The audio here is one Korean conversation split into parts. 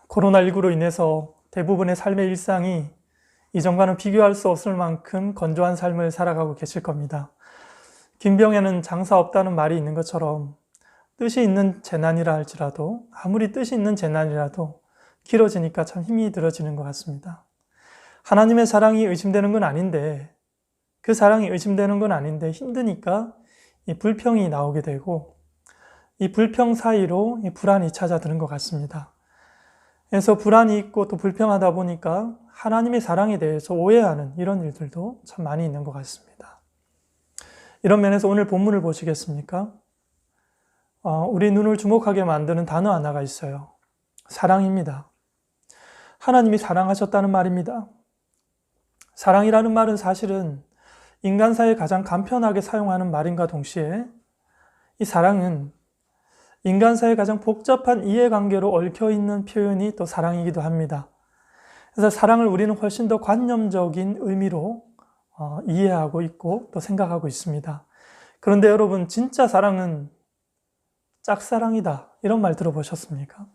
코로나19로 인해서 대부분의 삶의 일상이 이전과는 비교할 수 없을 만큼 건조한 삶을 살아가고 계실 겁니다. 김병에는 장사 없다는 말이 있는 것처럼 뜻이 있는 재난이라 할지라도 아무리 뜻이 있는 재난이라도 길어지니까 참 힘이 들어지는 것 같습니다. 하나님의 사랑이 의심되는 건 아닌데 그 사랑이 의심되는 건 아닌데 힘드니까 이 불평이 나오게 되고 이 불평 사이로 이 불안이 찾아드는 것 같습니다. 그래서 불안이 있고 또 불평하다 보니까 하나님의 사랑에 대해서 오해하는 이런 일들도 참 많이 있는 것 같습니다. 이런 면에서 오늘 본문을 보시겠습니까? 우리 눈을 주목하게 만드는 단어 하나가 있어요. 사랑입니다. 하나님이 사랑하셨다는 말입니다. 사랑이라는 말은 사실은 인간사에 가장 간편하게 사용하는 말인가 동시에 이 사랑은 인간사의 가장 복잡한 이해관계로 얽혀있는 표현이 또 사랑이기도 합니다. 그래서 사랑을 우리는 훨씬 더 관념적인 의미로 이해하고 있고 또 생각하고 있습니다. 그런데 여러분, 진짜 사랑은 짝사랑이다, 이런 말 들어보셨습니까?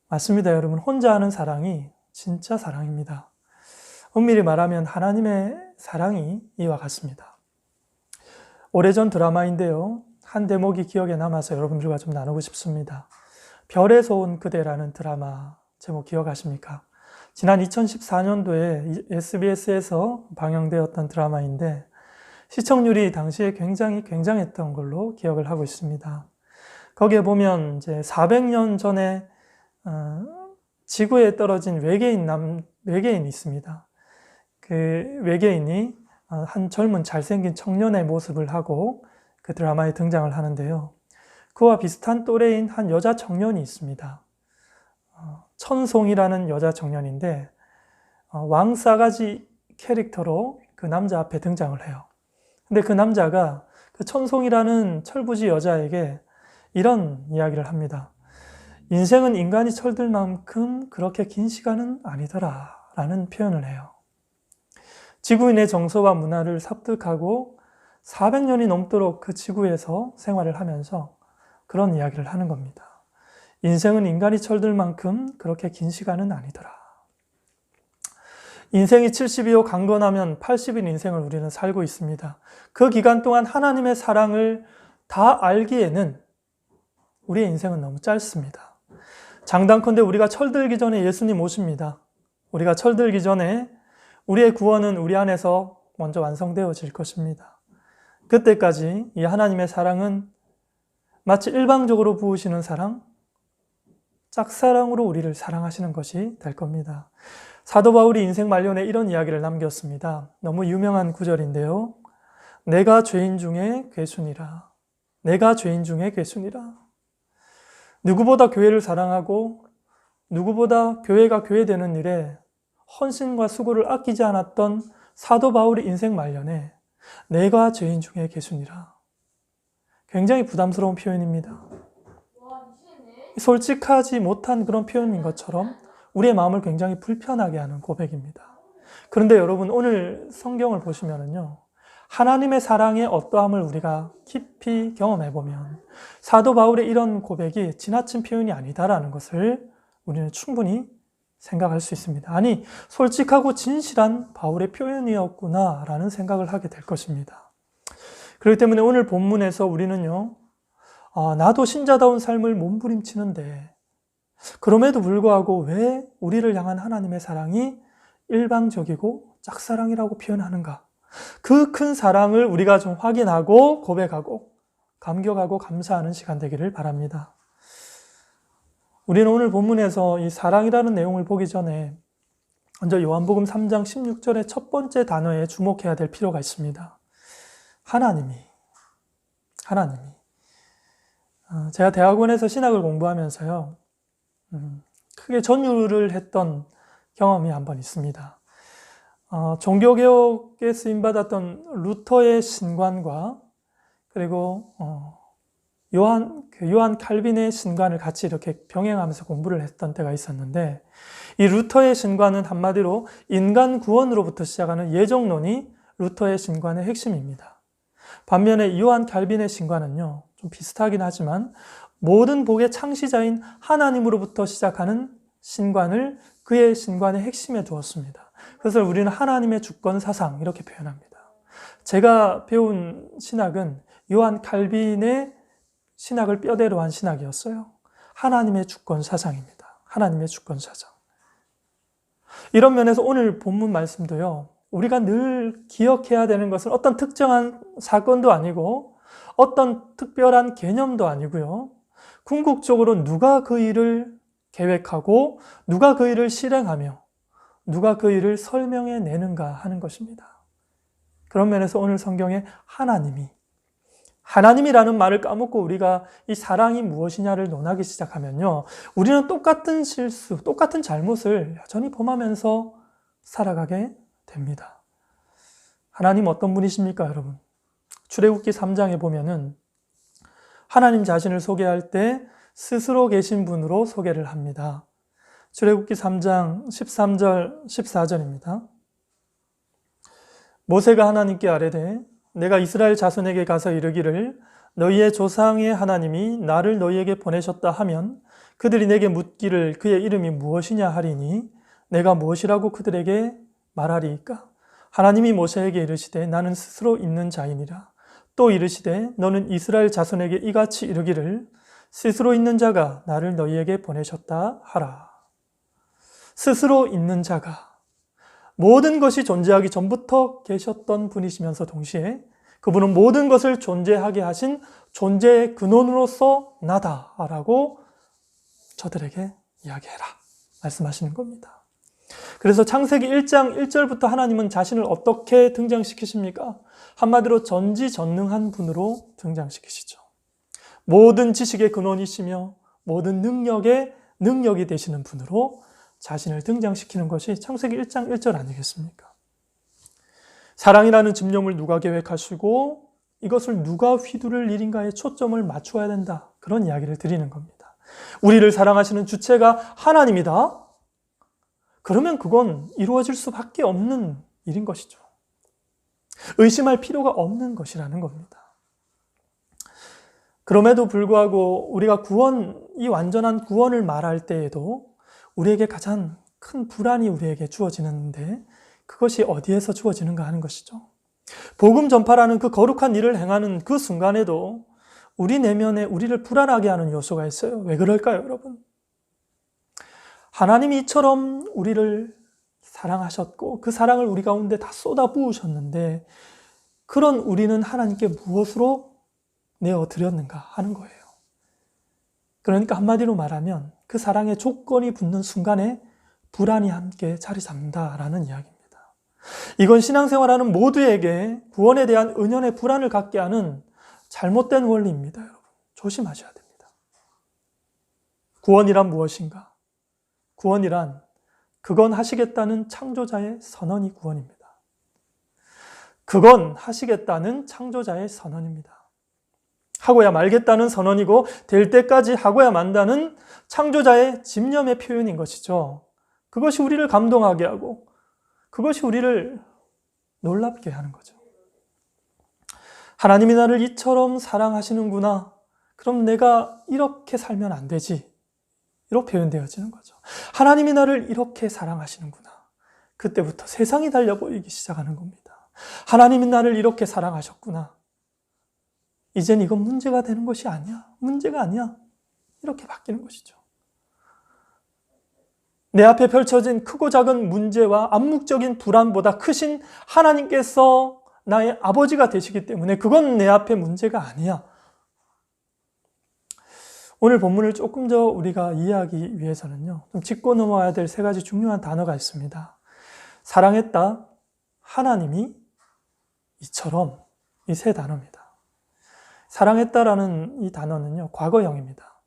맞습니다, 여러분. 혼자 하는 사랑이 진짜 사랑입니다. 엄밀히 말하면 하나님의 사랑이 이와 같습니다. 오래전 드라마인데요, 한 대목이 기억에 남아서 여러분들과 좀 나누고 싶습니다. 별에서 온 그대라는 드라마 제목 기억하십니까? 지난 2014년도에 SBS에서 방영되었던 드라마인데 시청률이 당시에 굉장했던 걸로 기억을 하고 있습니다. 거기에 보면 이제 400년 전에 지구에 떨어진 외계인이 있습니다. 그 외계인이 한 젊은 잘생긴 청년의 모습을 하고 그 드라마에 등장을 하는데요. 그와 비슷한 또래인 한 여자 청년이 있습니다. 천송이라는 여자 청년인데 왕싸가지 캐릭터로 그 남자 앞에 등장을 해요. 근데 그 남자가 그 천송이라는 철부지 여자에게 이런 이야기를 합니다. 인생은 인간이 철들 만큼 그렇게 긴 시간은 아니더라 라는 표현을 해요. 지구인의 정서와 문화를 습득하고 400년이 넘도록 그 지구에서 생활을 하면서 그런 이야기를 하는 겁니다. 인생은 인간이 철들 만큼 그렇게 긴 시간은 아니더라. 인생이 70이요 강건하면 80인 인생을 우리는 살고 있습니다. 그 기간 동안 하나님의 사랑을 다 알기에는 우리의 인생은 너무 짧습니다. 장단컨대 우리가 철들기 전에 예수님 오십니다. 우리가 철들기 전에 우리의 구원은 우리 안에서 먼저 완성되어질 것입니다. 그때까지 이 하나님의 사랑은 마치 일방적으로 부으시는 사랑, 짝사랑으로 우리를 사랑하시는 것이 될 겁니다. 사도 바울이 인생 말년에 이런 이야기를 남겼습니다. 너무 유명한 구절인데요. 내가 죄인 중에 괴순이라. 내가 죄인 중에 괴순이라. 누구보다 교회를 사랑하고 누구보다 교회가 교회되는 일에 헌신과 수고를 아끼지 않았던 사도 바울의 인생 말년에 내가 죄인 중에 괴순이라. 굉장히 부담스러운 표현입니다. 솔직하지 못한 그런 표현인 것처럼 우리의 마음을 굉장히 불편하게 하는 고백입니다. 그런데 여러분, 오늘 성경을 보시면은요, 하나님의 사랑의 어떠함을 우리가 깊이 경험해보면 사도 바울의 이런 고백이 지나친 표현이 아니다라는 것을 우리는 충분히 생각할 수 있습니다. 아니, 솔직하고 진실한 바울의 표현이었구나라는 생각을 하게 될 것입니다. 그렇기 때문에 오늘 본문에서 우리는요, 나도 신자다운 삶을 몸부림치는데 그럼에도 불구하고 왜 우리를 향한 하나님의 사랑이 일방적이고 짝사랑이라고 표현하는가? 그 큰 사랑을 우리가 좀 확인하고 고백하고 감격하고 감사하는 시간 되기를 바랍니다. 우리는 오늘 본문에서 이 사랑이라는 내용을 보기 전에 먼저 요한복음 3장 16절의 첫 번째 단어에 주목해야 될 필요가 있습니다. 하나님이. 제가 대학원에서 신학을 공부하면서요, 크게 전율을 했던 경험이 한 번 있습니다. 종교개혁에 쓰임받았던 루터의 신관과 그리고 요한 칼빈의 신관을 같이 이렇게 병행하면서 공부를 했던 때가 있었는데, 이 루터의 신관은 한마디로 인간 구원으로부터 시작하는 예정론이 루터의 신관의 핵심입니다. 반면에 요한 칼빈의 신관은요, 좀 비슷하긴 하지만 모든 복의 창시자인 하나님으로부터 시작하는 신관을 그의 신관의 핵심에 두었습니다. 그것을 우리는 하나님의 주권 사상 이렇게 표현합니다. 제가 배운 신학은 요한 칼빈의 신학을 뼈대로 한 신학이었어요. 하나님의 주권 사상입니다. 하나님의 주권 사상. 이런 면에서 오늘 본문 말씀도요, 우리가 늘 기억해야 되는 것은 어떤 특정한 사건도 아니고 어떤 특별한 개념도 아니고요. 궁극적으로 누가 그 일을 계획하고 누가 그 일을 실행하며 누가 그 일을 설명해 내는가 하는 것입니다. 그런 면에서 오늘 성경에 하나님이라는 말을 까먹고 우리가 이 사랑이 무엇이냐를 논하기 시작하면요, 우리는 똑같은 실수, 똑같은 잘못을 여전히 범하면서 살아가게 됩니다. 하나님 어떤 분이십니까, 여러분? 출애굽기 3장에 보면은 하나님 자신을 소개할 때 스스로 계신 분으로 소개를 합니다. 출애굽기 3장 13절, 14절입니다. 모세가 하나님께 아뢰되 내가 이스라엘 자손에게 가서 이르기를 너희의 조상의 하나님이 나를 너희에게 보내셨다 하면 그들이 내게 묻기를 그의 이름이 무엇이냐 하리니 내가 무엇이라고 그들에게 말하리이까? 하나님이 모세에게 이르시되 나는 스스로 있는 자이니라. 또 이르시되 너는 이스라엘 자손에게 이같이 이르기를 스스로 있는 자가 나를 너희에게 보내셨다 하라. 스스로 있는 자가, 모든 것이 존재하기 전부터 계셨던 분이시면서 동시에 그분은 모든 것을 존재하게 하신 존재의 근원으로서 나다라고 저들에게 이야기해라 말씀하시는 겁니다. 그래서 창세기 1장 1절부터 하나님은 자신을 어떻게 등장시키십니까? 한마디로 전지전능한 분으로 등장시키시죠. 모든 지식의 근원이시며 모든 능력의 능력이 되시는 분으로 자신을 등장시키는 것이 창세기 1장 1절 아니겠습니까? 사랑이라는 집념을 누가 계획하시고 이것을 누가 휘두를 일인가에 초점을 맞춰야 된다. 그런 이야기를 드리는 겁니다. 우리를 사랑하시는 주체가 하나님이다? 그러면 그건 이루어질 수밖에 없는 일인 것이죠. 의심할 필요가 없는 것이라는 겁니다. 그럼에도 불구하고 우리가 이 완전한 구원을 말할 때에도 우리에게 가장 큰 불안이 우리에게 주어지는데 그것이 어디에서 주어지는가 하는 것이죠. 복음 전파라는 그 거룩한 일을 행하는 그 순간에도 우리 내면에 우리를 불안하게 하는 요소가 있어요. 왜 그럴까요, 여러분? 하나님이 이처럼 우리를 사랑하셨고 그 사랑을 우리 가운데 다 쏟아 부으셨는데 그런 우리는 하나님께 무엇으로 내어드렸는가 하는 거예요. 그러니까 한마디로 말하면 그 사랑의 조건이 붙는 순간에 불안이 함께 자리 잡는다라는 이야기입니다. 이건 신앙생활하는 모두에게 구원에 대한 은연의 불안을 갖게 하는 잘못된 원리입니다, 여러분. 조심하셔야 됩니다. 구원이란 무엇인가? 구원이란 그건 하시겠다는 창조자의 선언이 구원입니다. 그건 하시겠다는 창조자의 선언입니다. 하고야 말겠다는 선언이고 될 때까지 하고야 만다는 창조자의 집념의 표현인 것이죠. 그것이 우리를 감동하게 하고 그것이 우리를 놀랍게 하는 거죠. 하나님이 나를 이처럼 사랑하시는구나. 그럼 내가 이렇게 살면 안 되지. 이렇게 표현되어지는 거죠. 하나님이 나를 이렇게 사랑하시는구나. 그때부터 세상이 달려 보이기 시작하는 겁니다. 하나님이 나를 이렇게 사랑하셨구나. 이젠 이건 문제가 되는 것이 아니야. 문제가 아니야. 이렇게 바뀌는 것이죠. 내 앞에 펼쳐진 크고 작은 문제와 암묵적인 불안보다 크신 하나님께서 나의 아버지가 되시기 때문에 그건 내 앞에 문제가 아니야. 오늘 본문을 조금 더 우리가 이해하기 위해서는요, 좀 짚고 넘어가야 될 세 가지 중요한 단어가 있습니다. 사랑했다, 하나님이, 이처럼, 이 세 단어입니다. 사랑했다라는 이 단어는요, 과거형입니다.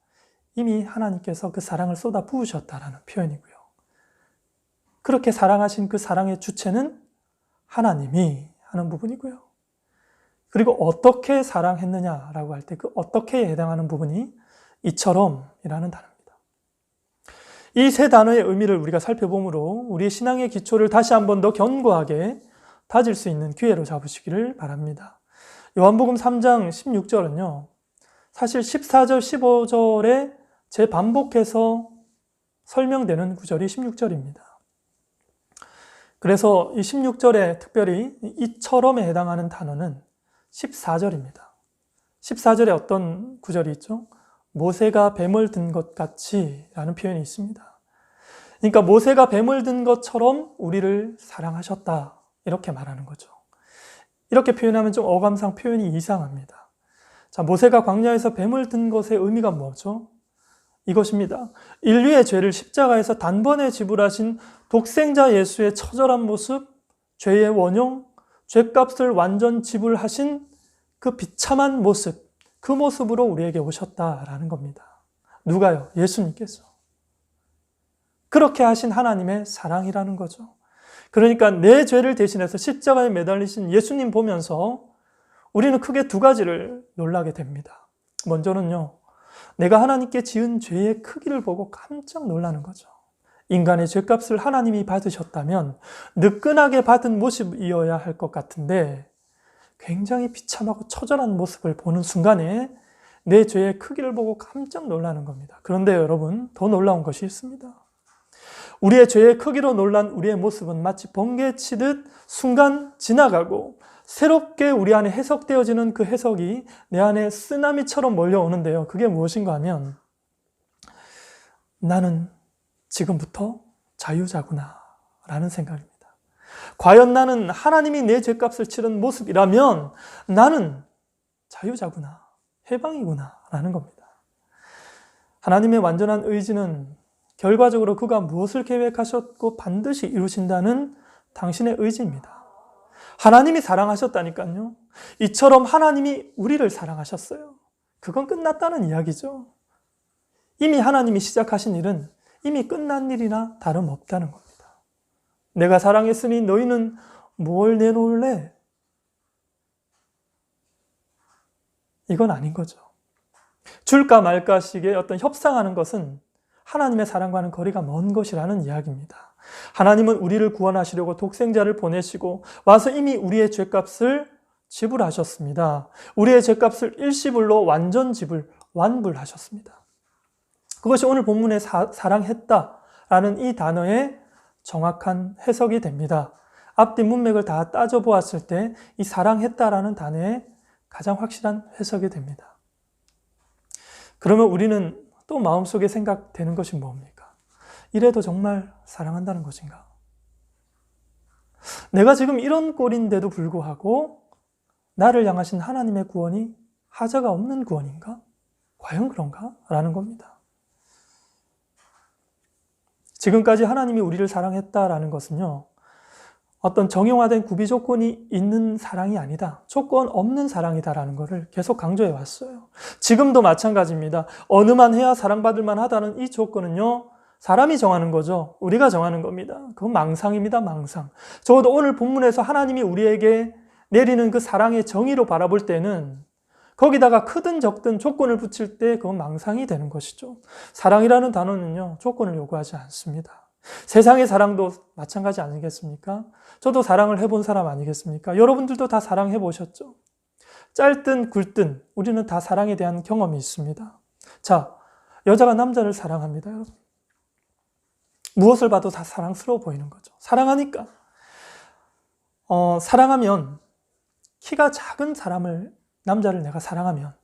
이미 하나님께서 그 사랑을 쏟아 부으셨다라는 표현이고요. 그렇게 사랑하신 그 사랑의 주체는 하나님이 하는 부분이고요. 그리고 어떻게 사랑했느냐라고 할 때 그 어떻게에 해당하는 부분이 이처럼이라는 단어입니다. 이 세 단어의 의미를 우리가 살펴보므로 우리의 신앙의 기초를 다시 한번 더 견고하게 다질 수 있는 기회로 잡으시기를 바랍니다. 요한복음 3장 16절은요, 사실 14절, 15절에 재반복해서 설명되는 구절이 16절입니다. 그래서 이 16절에 특별히 이처럼에 해당하는 단어는 14절입니다. 14절에 어떤 구절이 있죠? 모세가 뱀을 든 것 같이 라는 표현이 있습니다. 그러니까 모세가 뱀을 든 것처럼 우리를 사랑하셨다, 이렇게 말하는 거죠. 이렇게 표현하면 좀 어감상 표현이 이상합니다. 자, 모세가 광야에서 뱀을 든 것의 의미가 뭐죠? 이것입니다. 인류의 죄를 십자가에서 단번에 지불하신 독생자 예수의 처절한 모습, 죄의 원형, 죄값을 완전 지불하신 그 비참한 모습, 그 모습으로 우리에게 오셨다라는 겁니다. 누가요? 예수님께서. 그렇게 하신 하나님의 사랑이라는 거죠. 그러니까 내 죄를 대신해서 십자가에 매달리신 예수님 보면서 우리는 크게 두 가지를 놀라게 됩니다. 먼저는요, 내가 하나님께 지은 죄의 크기를 보고 깜짝 놀라는 거죠. 인간의 죄값을 하나님이 받으셨다면 느끈하게 받은 모습이어야 할 것 같은데 굉장히 비참하고 처절한 모습을 보는 순간에 내 죄의 크기를 보고 깜짝 놀라는 겁니다. 그런데 여러분, 더 놀라운 것이 있습니다. 우리의 죄의 크기로 놀란 우리의 모습은 마치 번개치듯 순간 지나가고 새롭게 우리 안에 해석되어지는 그 해석이 내 안에 쓰나미처럼 몰려오는데요. 그게 무엇인가 하면 나는 지금부터 자유자구나 라는 생각입니다. 과연 나는 하나님이 내 죄값을 치른 모습이라면 나는 자유자구나, 해방이구나 라는 겁니다. 하나님의 완전한 의지는 결과적으로 그가 무엇을 계획하셨고 반드시 이루신다는 당신의 의지입니다. 하나님이 사랑하셨다니까요. 이처럼 하나님이 우리를 사랑하셨어요. 그건 끝났다는 이야기죠. 이미 하나님이 시작하신 일은 이미 끝난 일이나 다름없다는 겁니다. 내가 사랑했으니 너희는 뭘 내놓을래? 이건 아닌 거죠. 줄까 말까 식의 어떤 협상하는 것은 하나님의 사랑과는 거리가 먼 것이라는 이야기입니다. 하나님은 우리를 구원하시려고 독생자를 보내시고 와서 이미 우리의 죄값을 지불하셨습니다. 우리의 죄값을 일시불로 완전 지불, 완불하셨습니다. 그것이 오늘 본문에 사랑했다라는 이 단어의 정확한 해석이 됩니다. 앞뒤 문맥을 다 따져보았을 때 이 사랑했다라는 단어의 가장 확실한 해석이 됩니다. 그러면 우리는 또 마음속에 생각되는 것이 뭡니까? 이래도 정말 사랑한다는 것인가? 내가 지금 이런 꼴인데도 불구하고 나를 향하신 하나님의 구원이 하자가 없는 구원인가? 과연 그런가? 라는 겁니다. 지금까지 하나님이 우리를 사랑했다라는 것은요, 어떤 정형화된 구비 조건이 있는 사랑이 아니다. 조건 없는 사랑이다라는 것을 계속 강조해 왔어요. 지금도 마찬가지입니다. 어느만 해야 사랑받을 만하다는 이 조건은요, 사람이 정하는 거죠. 우리가 정하는 겁니다. 그건 망상입니다. 망상. 적어도 오늘 본문에서 하나님이 우리에게 내리는 그 사랑의 정의로 바라볼 때는 거기다가 크든 적든 조건을 붙일 때 그건 망상이 되는 것이죠. 사랑이라는 단어는요, 조건을 요구하지 않습니다. 세상의 사랑도 마찬가지 아니겠습니까? 저도 사랑을 해본 사람 아니겠습니까? 여러분들도 다 사랑해 보셨죠? 짧든 굵든 우리는 다 사랑에 대한 경험이 있습니다. 자, 여자가 남자를 사랑합니다, 여러분. 무엇을 봐도 다 사랑스러워 보이는 거죠. 사랑하니까. 사랑하면 키가 작은 남자를 내가 사랑하면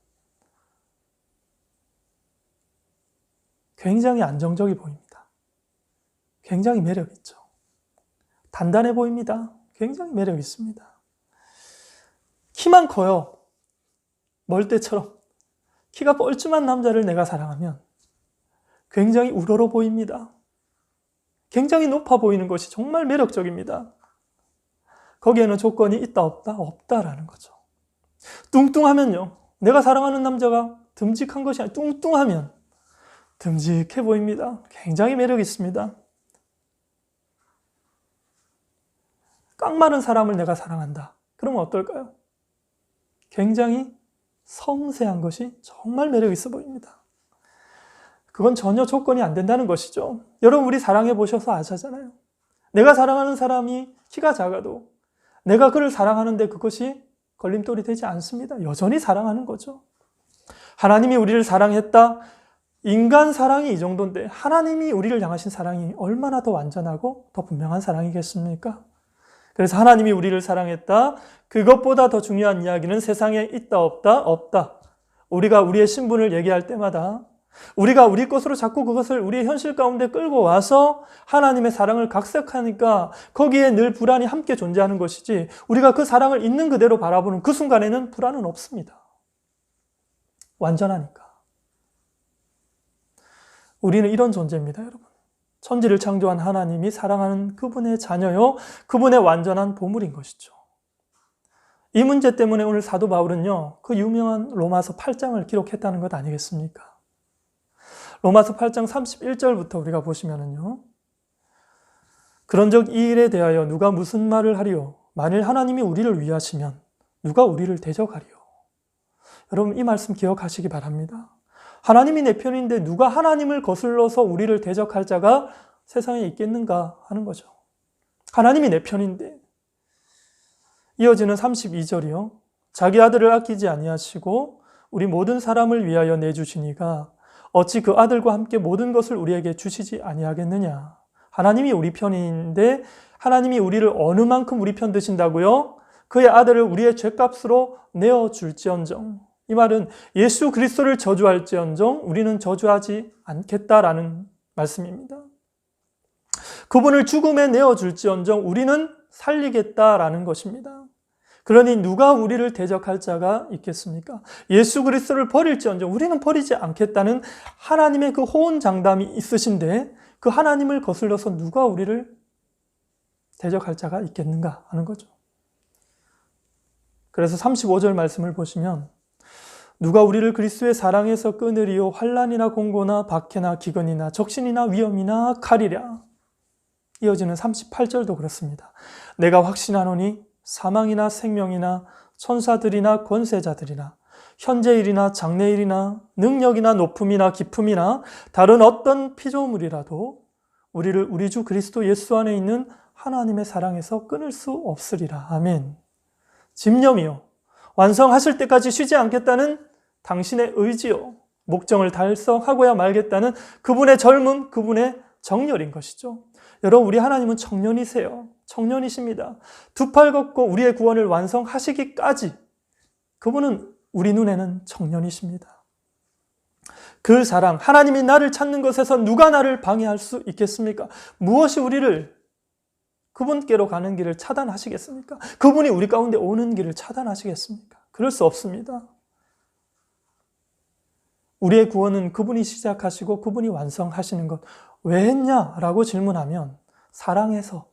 굉장히 안정적이 보입니다. 굉장히 매력 있죠. 단단해 보입니다. 굉장히 매력 있습니다. 키만 커요. 멀대처럼. 키가 뻘쭘한 남자를 내가 사랑하면 굉장히 우러러 보입니다. 굉장히 높아 보이는 것이 정말 매력적입니다. 거기에는 조건이 있다 없다? 없다라는 거죠. 뚱뚱하면요, 내가 사랑하는 남자가 듬직한 것이 아니라 뚱뚱하면 듬직해 보입니다. 굉장히 매력 있습니다. 깡마른 사람을 내가 사랑한다. 그러면 어떨까요? 굉장히 섬세한 것이 정말 매력 있어 보입니다. 그건 전혀 조건이 안 된다는 것이죠. 여러분, 우리 사랑해 보셔서 아시잖아요. 내가 사랑하는 사람이 키가 작아도 내가 그를 사랑하는데 그것이 걸림돌이 되지 않습니다. 여전히 사랑하는 거죠. 하나님이 우리를 사랑했다. 인간 사랑이 이 정도인데 하나님이 우리를 향하신 사랑이 얼마나 더 완전하고 더 분명한 사랑이겠습니까? 그래서 하나님이 우리를 사랑했다. 그것보다 더 중요한 이야기는 세상에 있다 없다? 없다. 우리가 우리의 신분을 얘기할 때마다 우리가 우리 것으로 자꾸 그것을 우리의 현실 가운데 끌고 와서 하나님의 사랑을 각색하니까 거기에 늘 불안이 함께 존재하는 것이지 우리가 그 사랑을 있는 그대로 바라보는 그 순간에는 불안은 없습니다. 완전하니까. 우리는 이런 존재입니다, 여러분. 천지를 창조한 하나님이 사랑하는 그분의 자녀요, 그분의 완전한 보물인 것이죠. 이 문제 때문에 오늘 사도 바울은요, 그 유명한 로마서 8장을 기록했다는 것 아니겠습니까? 로마서 8장 31절부터 우리가 보시면은요, 그런즉 이 일에 대하여 누가 무슨 말을 하리요? 만일 하나님이 우리를 위하시면 누가 우리를 대적하리요? 여러분, 이 말씀 기억하시기 바랍니다. 하나님이 내 편인데 누가 하나님을 거슬러서 우리를 대적할 자가 세상에 있겠는가 하는 거죠. 하나님이 내 편인데. 이어지는 32절이요. 자기 아들을 아끼지 아니하시고 우리 모든 사람을 위하여 내주시니가 어찌 그 아들과 함께 모든 것을 우리에게 주시지 아니하겠느냐. 하나님이 우리 편인데 하나님이 우리를 어느 만큼 우리 편 드신다고요? 그의 아들을 우리의 죄값으로 내어줄지언정. 이 말은 예수 그리스도를 저주할지언정 우리는 저주하지 않겠다라는 말씀입니다. 그분을 죽음에 내어줄지언정 우리는 살리겠다라는 것입니다. 그러니 누가 우리를 대적할 자가 있겠습니까? 예수 그리스도를 버릴지언정 우리는 버리지 않겠다는 하나님의 그 호언장담이 있으신데 그 하나님을 거슬러서 누가 우리를 대적할 자가 있겠는가 하는 거죠. 그래서 35절 말씀을 보시면 누가 우리를 그리스도의 사랑에서 끊으리요 환난이나 공고나 박해나 기근이나 적신이나 위험이나 칼이랴. 이어지는 38절도 그렇습니다. 내가 확신하노니 사망이나 생명이나 천사들이나 권세자들이나 현재일이나 장래일이나 능력이나 높음이나 깊음이나 다른 어떤 피조물이라도 우리를 우리 주 그리스도 예수 안에 있는 하나님의 사랑에서 끊을 수 없으리라. 아멘. 집념이요 완성하실 때까지 쉬지 않겠다는 당신의 의지요 목적을 달성하고야 말겠다는 그분의 젊음, 그분의 정열인 것이죠. 여러분, 우리 하나님은 청년이세요. 청년이십니다. 두 팔 걷고 우리의 구원을 완성하시기까지 그분은 우리 눈에는 청년이십니다. 그 사랑, 하나님이 나를 찾는 것에서 누가 나를 방해할 수 있겠습니까? 무엇이 우리를 그분께로 가는 길을 차단하시겠습니까? 그분이 우리 가운데 오는 길을 차단하시겠습니까? 그럴 수 없습니다. 우리의 구원은 그분이 시작하시고 그분이 완성하시는 것. 왜 했냐라고 질문하면 사랑해서,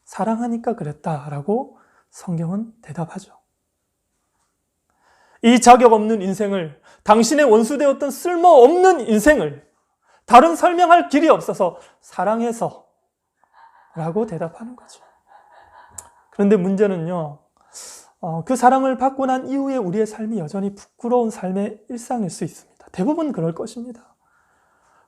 사랑하니까 그랬다라고 성경은 대답하죠. 이 자격 없는 인생을, 당신의 원수되었던 쓸모없는 인생을 다른 설명할 길이 없어서 사랑해서 라고 대답하는 거죠. 그런데 문제는요, 그 사랑을 받고 난 이후에 우리의 삶이 여전히 부끄러운 삶의 일상일 수 있습니다. 대부분 그럴 것입니다.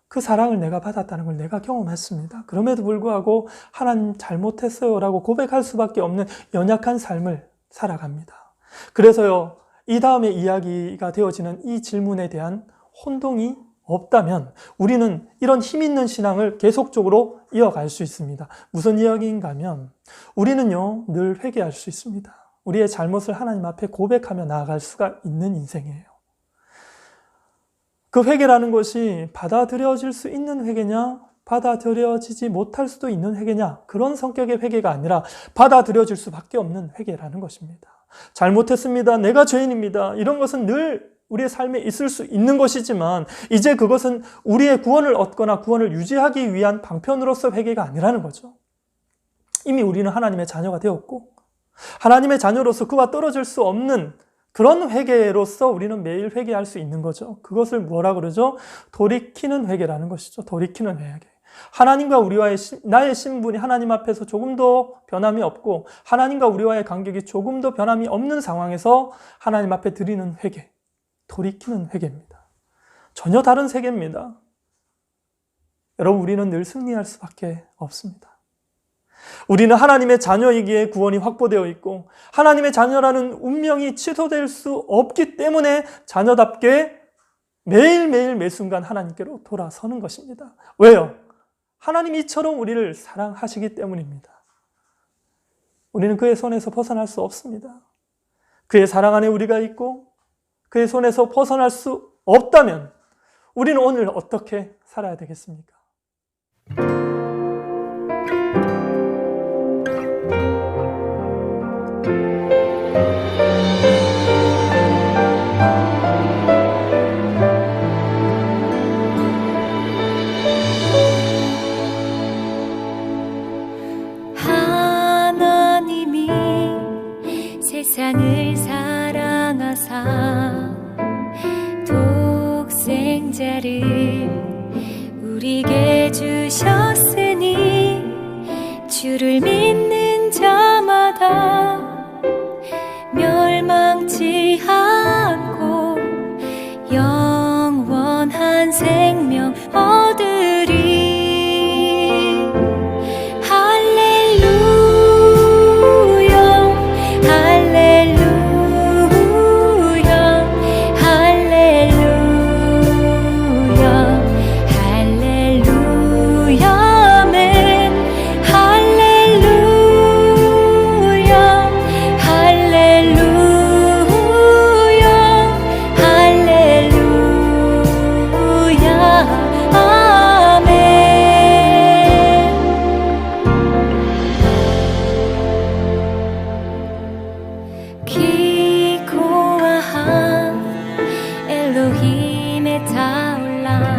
그 사랑을 내가 받았다는 걸 내가 경험했습니다. 그럼에도 불구하고 하나님 잘못했어요 라고 고백할 수밖에 없는 연약한 삶을 살아갑니다. 그래서요, 이 다음에 이야기가 되어지는 이 질문에 대한 혼동이 없다면 우리는 이런 힘 있는 신앙을 계속적으로 이어갈 수 있습니다. 무슨 이야기인가 하면 우리는요, 늘 회개할 수 있습니다. 우리의 잘못을 하나님 앞에 고백하며 나아갈 수가 있는 인생이에요. 그 회개라는 것이 받아들여질 수 있는 회개냐, 받아들여지지 못할 수도 있는 회개냐, 그런 성격의 회개가 아니라 받아들여질 수밖에 없는 회개라는 것입니다. 잘못했습니다. 내가 죄인입니다. 이런 것은 늘 우리의 삶에 있을 수 있는 것이지만 이제 그것은 우리의 구원을 얻거나 구원을 유지하기 위한 방편으로서 회개가 아니라는 거죠. 이미 우리는 하나님의 자녀가 되었고 하나님의 자녀로서 그와 떨어질 수 없는 그런 회개로서 우리는 매일 회개할 수 있는 거죠. 그것을 뭐라 그러죠? 돌이키는 회개라는 것이죠. 돌이키는 회개. 하나님과 우리와의 나의 신분이 하나님 앞에서 조금도 변함이 없고 하나님과 우리와의 관계가 조금도 변함이 없는 상황에서 하나님 앞에 드리는 회개, 돌이키는 회개입니다. 전혀 다른 세계입니다. 여러분, 우리는 늘 승리할 수밖에 없습니다. 우리는 하나님의 자녀이기에 구원이 확보되어 있고 하나님의 자녀라는 운명이 취소될 수 없기 때문에 자녀답게 매일매일 매순간 하나님께로 돌아서는 것입니다. 왜요? 하나님이 이처럼 우리를 사랑하시기 때문입니다. 우리는 그의 손에서 벗어날 수 없습니다. 그의 사랑 안에 우리가 있고 그의 손에서 벗어날 수 없다면 우리는 오늘 어떻게 살아야 되겠습니까? 하나님이 세상을 사랑하사 독생자를 우리에게 주셨으니 주를 믿는 자마다 멸망치 않고 영원한 생명 얻으리. 기고와한 엘로힘의 타올라